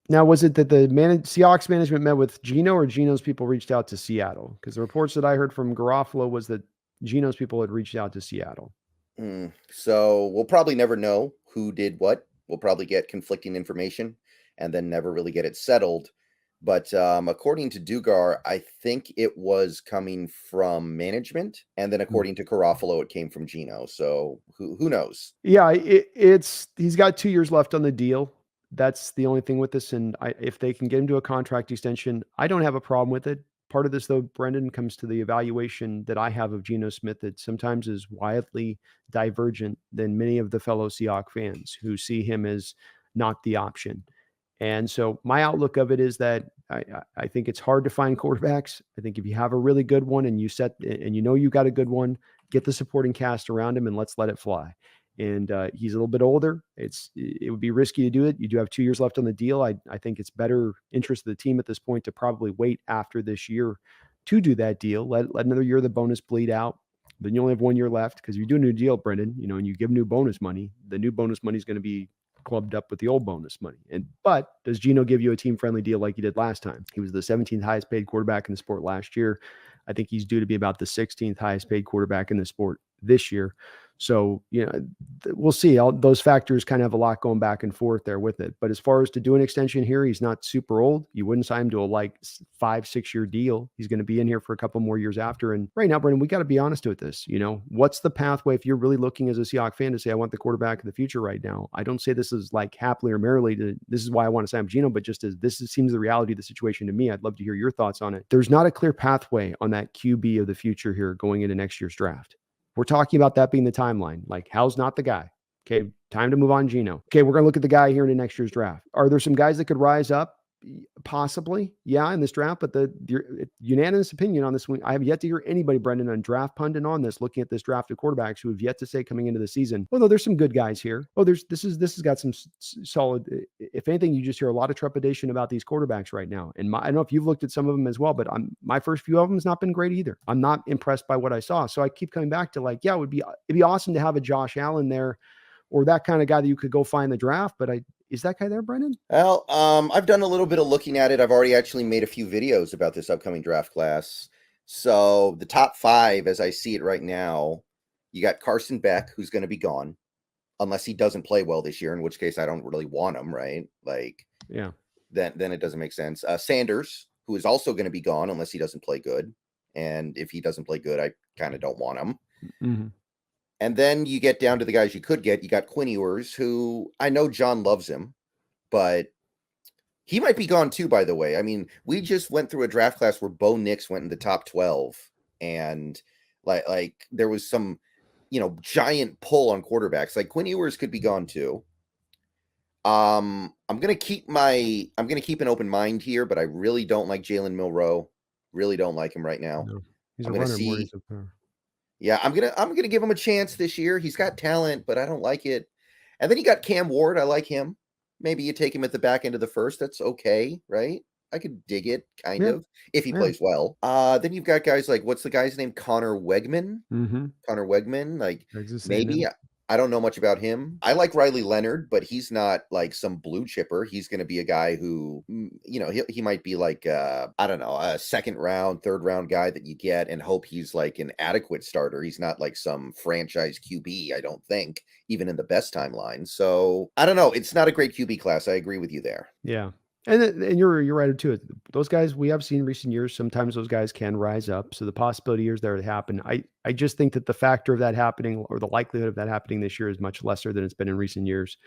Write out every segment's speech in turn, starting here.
Now, was it that the Seahawks management met with Geno, or Geno's people reached out to Seattle? Because the reports that I heard from Garofalo was that Geno's people had reached out to Seattle. So we'll probably never know who did what. We'll probably get conflicting information and then never really get it settled. But according to Dugar, I think it was coming from management, and then according to Garofalo, it came from Geno. So who knows? Yeah, he's got 2 years left on the deal. That's the only thing with this, and if they can get him to a contract extension, I don't have a problem with it. Part of this, though, Brendan, comes to the evaluation that I have of Geno Smith that sometimes is wildly divergent than many of the fellow Seahawks fans who see him as not the option. And so my outlook of it is that I think it's hard to find quarterbacks. I think if you have a really good one and you got a good one, get the supporting cast around him and let's let it fly. And he's a little bit older. It would be risky to do it. You do have 2 years left on the deal. I think it's better interest of the team at this point to probably wait after this year to do that deal. Let another year of the bonus bleed out. Then you only have 1 year left because you do a new deal, Brendan, and you give new bonus money. The new bonus money is going to be clubbed up with the old bonus money. But does Geno give you a team-friendly deal like he did last time? He was the 17th highest paid quarterback in the sport last year. I think he's due to be about the 16th highest paid quarterback in the sport this year. So, we'll see. All those factors kind of have a lot going back and forth there with it. But as far as to do an extension here, he's not super old. You wouldn't sign him to a 5-6 year deal. He's going to be in here for a couple more years after. And right now, Brendan, we got to be honest with this. What's the pathway if you're really looking as a Seahawks fan to say, I want the quarterback of the future right now? I don't say this is like happily or merrily this is why I want to sign Geno, but just as seems the reality of the situation to me, I'd love to hear your thoughts on it. There's not a clear pathway on that QB of the future here going into next year's draft. We're talking about that being the timeline. Like, Hal's not the guy. Okay, time to move on, Geno. Okay, we're going to look at the guy here in the next year's draft. Are there some guys that could rise up? Possibly, yeah, in this draft, but the unanimous opinion on this one, I have yet to hear anybody, Brendan, on draft pundit on this, looking at this draft of quarterbacks who have yet to say coming into the season, oh, no, there's some good guys here. Oh, this has got some solid. If anything, you just hear a lot of trepidation about these quarterbacks right now. And I don't know if you've looked at some of them as well, but my first few of them has not been great either. I'm not impressed by what I saw. So I keep coming back to it'd be awesome to have a Josh Allen there, or that kind of guy that you could go find the draft. But is that guy there, Brendan? Well, I've done a little bit of looking at it. I've already actually made a few videos about this upcoming draft class. So the top 5, as I see it right now, you got Carson Beck, who's going to be gone, unless he doesn't play well this year, in which case I don't really want him, right? Yeah. Then it doesn't make sense. Sanders, who is also going to be gone unless he doesn't play good. And if he doesn't play good, I kind of don't want him. Mm-hmm. And then you get down to the guys you could get. You got Quinn Ewers, who I know John loves him, but he might be gone too, by the way. I mean, we just went through a draft class where Bo Nix went in the top 12, and like there was some, giant pull on quarterbacks. Like Quinn Ewers could be gone too. I'm gonna keep an open mind here, but I really don't like Jalen Milroe. Really don't like him right now. No, he's I'm a gonna runner more. see. Yeah, I'm gonna give him a chance this year. He's got talent, but I don't like it. And then you got Cam Ward. I like him. Maybe you take him at the back end of the first. That's okay, right? I could dig it, kind of, if he plays well. Then you've got guys like, what's the guy's name? Connor Wegman. Mm-hmm. Connor Wegman. Like, maybe. I don't know much about him. I like Riley Leonard, but he's not like some blue chipper. He's going to be a guy who, he might be like, I don't know, a second round, third round guy that you get and hope he's like an adequate starter. He's not like some franchise QB, I don't think, even in the best timeline. So I don't know. It's not a great QB class. I agree with you there. Yeah. And you're right too. Those guys we have seen in recent years, sometimes those guys can rise up. So the possibility is there to happen. I just think that the factor of that happening, or the likelihood of that happening this year, is much lesser than it's been in recent years.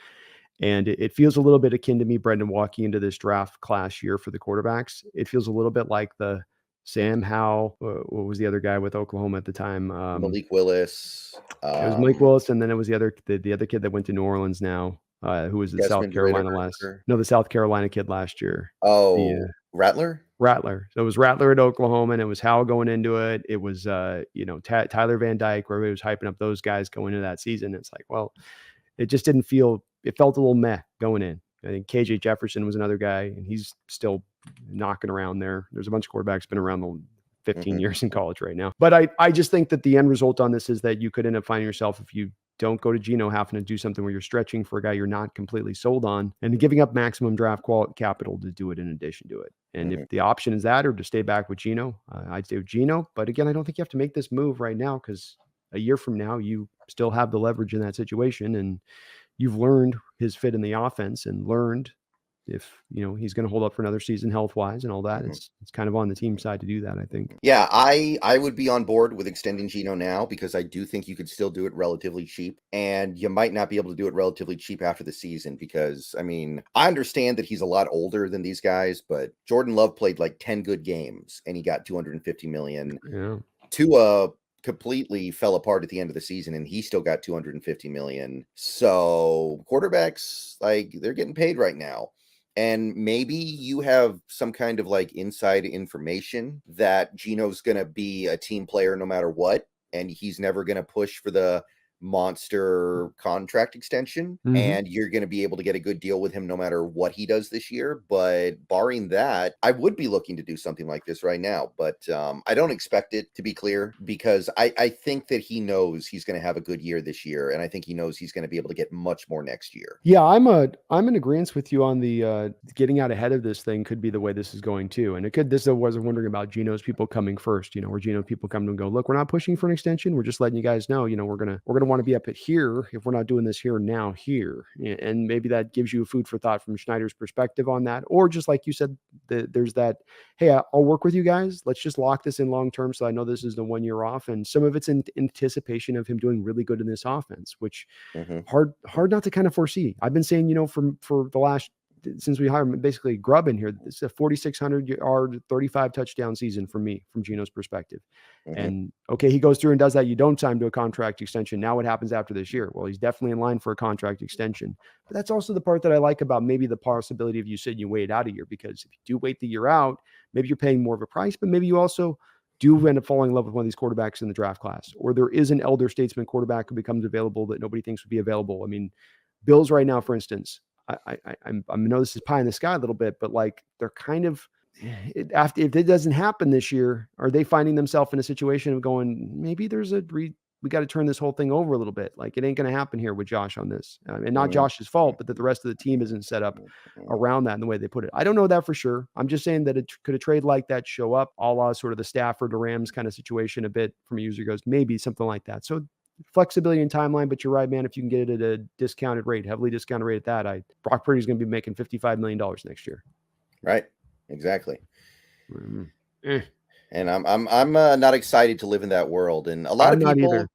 And it feels a little bit akin to me, Brendan, walking into this draft class year for the quarterbacks. It feels a little bit like the Sam Howell. What was the other guy with Oklahoma at the time? Malik Willis. It was Malik Willis, and then it was the other kid that went to New Orleans now. Who was the South Carolina the South Carolina kid last year? Oh, Rattler. So it was Rattler at Oklahoma, and it was Howell going into it. It was Tyler Van Dyke, where he was hyping up those guys going into that season. It's like, well, it just didn't feel. It felt a little meh going in. I think KJ Jefferson was another guy, and he's still knocking around there. There's a bunch of quarterbacks been around the 15 years in college right now. But I just think that the end result on this is that you could end up finding yourself, if you don't go to Geno having to do something where you're stretching for a guy you're not completely sold on and giving up maximum draft capital to do it in addition to it. And if the option is that or to stay back with Geno, I'd stay with Geno. But again, I don't think you have to make this move right now because a year from now, you still have the leverage in that situation. And you've learned his fit in the offense and learned if he's going to hold up for another season health wise and all that. It's kind of on the team side to do that, I think. Yeah, I would be on board with extending Geno now because I do think you could still do it relatively cheap, and you might not be able to do it relatively cheap after the season because I mean I understand that he's a lot older than these guys, but Jordan Love played like 10 good games and he got $250 million. Yeah. Tua completely fell apart at the end of the season and he still got $250 million. So quarterbacks, like, they're getting paid right now. And maybe you have some kind of like inside information that Geno's going to be a team player no matter what, and he's never going to push for the monster contract extension, and you're going to be able to get a good deal with him no matter what he does this year. But barring that, I would be looking to do something like this right now, but I don't expect it, to be clear, because I think that he knows he's going to have a good year this year, and I think he knows he's going to be able to get much more next year. Yeah, I'm in agreement with you on the getting out ahead of this thing could be the way this is going too. And this was wondering about Geno's people coming first, where Geno people come to go, look, we're not pushing for an extension. We're just letting you guys know, we're gonna want to be up at here if we're not doing this here now here. And maybe that gives you food for thought from Schneider's perspective on that. Or just like you said, there's that, hey, I'll work with you guys. Let's just lock this in long term so I know this is the 1 year off. And some of it's in anticipation of him doing really good in this offense, which hard not to kind of foresee. I've been saying, for the last, since we hired basically Grubb in here, it's a 4,600 yard, 35 touchdown season for me from Geno's perspective. And okay, he goes through and does that. You don't sign to a contract extension. Now what happens after this year? Well, he's definitely in line for a contract extension. But that's also the part that I like about maybe the possibility of you saying you wait out a year, because if you do wait the year out, maybe you're paying more of a price, but maybe you also do end up falling in love with one of these quarterbacks in the draft class, or there is an elder statesman quarterback who becomes available that nobody thinks would be available. I mean, Bills right now, for instance, I know this is pie in the sky a little bit, but like they're kind of, if it doesn't happen this year, are they finding themselves in a situation of going, maybe there's we got to turn this whole thing over a little bit. Like it ain't going to happen here with Josh on this, and not Josh's fault, but that the rest of the team isn't set up around that in the way they put it. I don't know that for sure. I'm just saying that could a trade like that show up, a la sort of the Stafford to Rams kind of situation a bit from a user goes, maybe something like that. So flexibility and timeline, but you're right, man. If you can get it at a discounted rate, heavily discounted rate at that, Brock Purdy's going to be making $55 million next year. Right. Exactly. And I'm not excited to live in that world. And a lot of people,